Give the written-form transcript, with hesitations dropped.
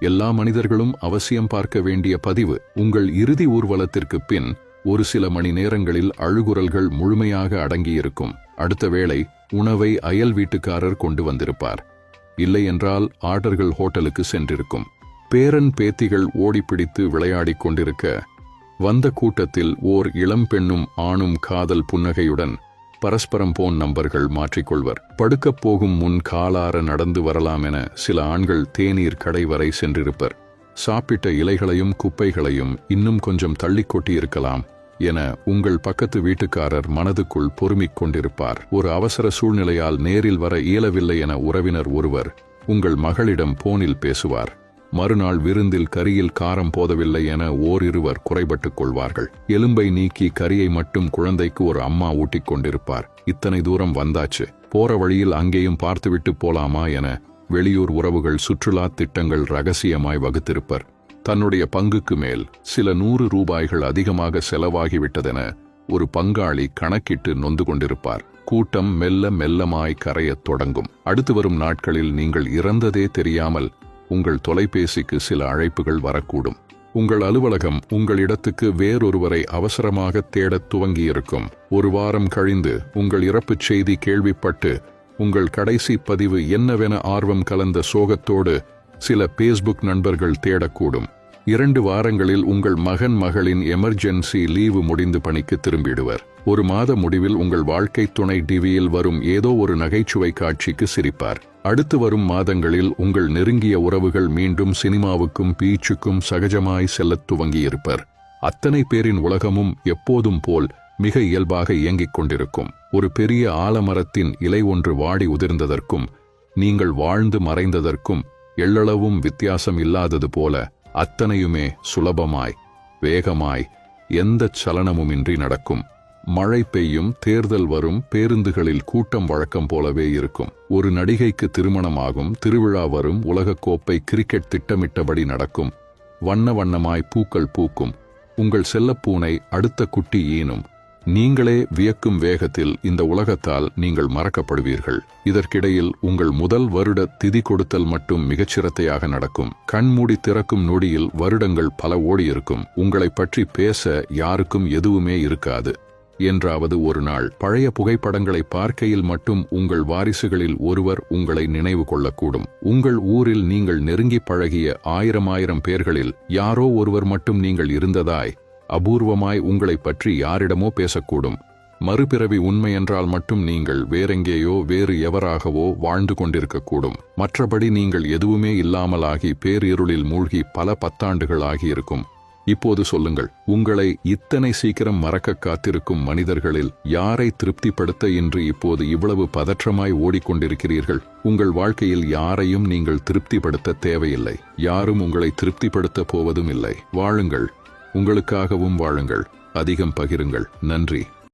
எல்லா மனிதர்களும் அவசியம் பார்க்க வேண்டிய பதிவு. உங்கள் இறுதி ஊர்வலத்திற்கு பின் ஒரு சில மணி நேரங்களில் அழுகுரல்கள் முழுமையாக அடங்கியிருக்கும். அடுத்த வேளை உணவை அயல் வீட்டுக்காரர் கொண்டு வந்திருப்பார். இல்லை என்றால் ஆர்டர்கள் ஹோட்டலுக்கு சென்றிருக்கும். பேரன் பேத்திகள் ஓடிப்பிடித்து விளையாடிக் கொண்டிருக்க வந்த கூட்டத்தில் ஓர் இளம் பெண்ணும் ஆணும் காதல் புன்னகையுடன் பரஸ்பரம் போன் நம்பர்கள் மாற்றிக்கொள்வர். படுக்கப் போகும் முன் காலார நடந்து வரலாம் என சில ஆண்கள் தேநீர் கடை வரை சென்றிருப்பர். சாப்பிட்ட இலைகளையும் குப்பைகளையும் இன்னும் கொஞ்சம் தள்ளி கொட்டியிருக்கலாம் என உங்கள் பக்கத்து வீட்டுக்காரர் மனதுக்குள் பொறுமிக் கொண்டிருப்பார். ஒரு அவசர சூழ்நிலையால் நேரில் வர இயலவில்லை என உறவினர் ஒருவர் உங்கள் மகளிடம் போனில் பேசுவார். மறுநாள் விருந்தில் கரியில் காரம் போதவில்லை என ஓரிருவர் குறைபட்டுக் கொள்வார்கள். எலும்பை நீக்கி கரியை மட்டும் குழந்தைக்கு ஒரு அம்மா ஊட்டிக் கொண்டிருப்பார். இத்தனை தூரம் வந்தாச்சு, போற வழியில் அங்கேயும் பார்த்துவிட்டு போலாமா என வெளியூர் உறவுகள் சுற்றுலா திட்டங்கள் ரகசியமாய் வகுத்திருப்பர். தன்னுடைய பங்குக்கு மேல் சில 100 ரூபாய்கள் அதிகமாக செலவாகிவிட்டதென ஒரு பங்காளி கணக்கிட்டு நொந்து கொண்டிருப்பார். கூட்டம் மெல்ல மெல்லமாய் கரையத் தொடங்கும். அடுத்து வரும் நாட்களில் நீங்கள் இறந்ததே தெரியாமல் உங்கள் தொலைபேசிக்கு சில அழைப்புகள் வரக்கூடும். உங்கள் அலுவலகம் உங்கள் இடத்துக்கு வேறொருவரை அவசரமாக தேடத் துவங்கியிருக்கும். ஒரு வாரம் கழிந்து உங்கள் இறப்புச் செய்தி கேள்விப்பட்டு உங்கள் கடைசி பதிவு என்னவென ஆர்வம் கலந்த சோகத்தோடு சில பேஸ்புக் நண்பர்கள் தேடக்கூடும். 2 வாரங்களில் உங்கள் மகன் மகளின் எமர்ஜென்சி லீவு முடிந்து பணிக்கு திரும்பிடுவர். ஒரு மாத முடிவில் உங்கள் வாழ்க்கை துணை டிவியில் வரும் ஏதோ ஒரு நகைச்சுவை காட்சிக்கு சிரிப்பார். அடுத்து வரும் மாதங்களில் உங்கள் நெருங்கிய உறவுகள் மீண்டும் சினிமாவுக்கும் பீச்சுக்கும் சகஜமாய் செல்லத் துவங்கியிருப்பர். அத்தனை பேரின் உலகமும் எப்போதும் போல் மிக இயல்பாக இயங்கிக் கொண்டிருக்கும். ஒரு பெரிய ஆலமரத்தின் இலை ஒன்று வாடி உதிர்ந்ததற்கும் நீங்கள் வாழ்ந்து மறைந்ததற்கும் எள்ளளவும் வித்தியாசம் இல்லாதது போல அத்தனையுமே சுலபமாய் வேகமாய் எந்த சலனமுமின்றி நடக்கும். மழை பெய்யும், தேர்தல் வரும், பேருந்துகளில் கூட்டம் வழக்கம் போலவே இருக்கும். ஒரு நடிகைக்கு திருமணமாகும், திருவிழா வரும், உலகக்கோப்பை கிரிக்கெட் திட்டமிட்டபடி நடக்கும். வண்ண வண்ணமாய் பூக்கள் பூக்கும். உங்கள் செல்லப்பூனை அடுத்த குட்டி ஈனும். நீங்களே வியக்கும் வேகத்தில் இந்த உலகத்தால் நீங்கள் மறக்கப்படுவீர்கள். இதற்கிடையில் உங்கள் முதல் வருட திதி கொடுத்தல் மட்டும் மிகச்சிரத்தையாக நடக்கும். கண்மூடி திறக்கும் நொடியில் வருடங்கள் பல ஓடியிருக்கும். உங்களை பற்றி பேச யாருக்கும் எதுவுமே இருக்காது. என்றாவது ஒரு நாள் பழைய புகைப்படங்களை பார்க்கையில் மட்டும் உங்கள் வாரிசுகளில் ஒருவர் உங்களை நினைவு கொள்ளக்கூடும். உங்கள் ஊரில் நீங்கள் நெருங்கி பழகிய 1000 பேர்களில் யாரோ ஒருவர் மட்டும் நீங்கள் இருந்ததாய் அபூர்வமாய் உங்களை பற்றி யாரிடமோ பேசக்கூடும். மறுபிறவி உண்மை என்றால் மட்டும் நீங்கள் வேறெங்கேயோ வேறு எவராகவோ வாழ்ந்து கொண்டிருக்கக்கூடும். மற்றபடி நீங்கள் எதுவுமே இல்லாமலாகி பேரிருளில் மூழ்கி பல 10 ஆண்டுகள் ஆகியிருக்கும். இப்போது சொல்லுங்கள், உங்களை இத்தனை சீக்கிரம் மறக்க காத்திருக்கும் மனிதர்களில் யாரை திருப்திப்படுத்த இன்று இப்போது இவ்வளவு பதற்றமாய் ஓடிக்கொண்டிருக்கிறீர்கள்? உங்கள் வாழ்க்கையில் யாரையும் நீங்கள் திருப்திப்படுத்த தேவையில்லை. யாரும் உங்களை திருப்திப்படுத்த போவதும் இல்லை. வாழுங்கள், உங்களுக்காகவும் வாழுங்கள். அதிகம் பகிருங்கள். நன்றி.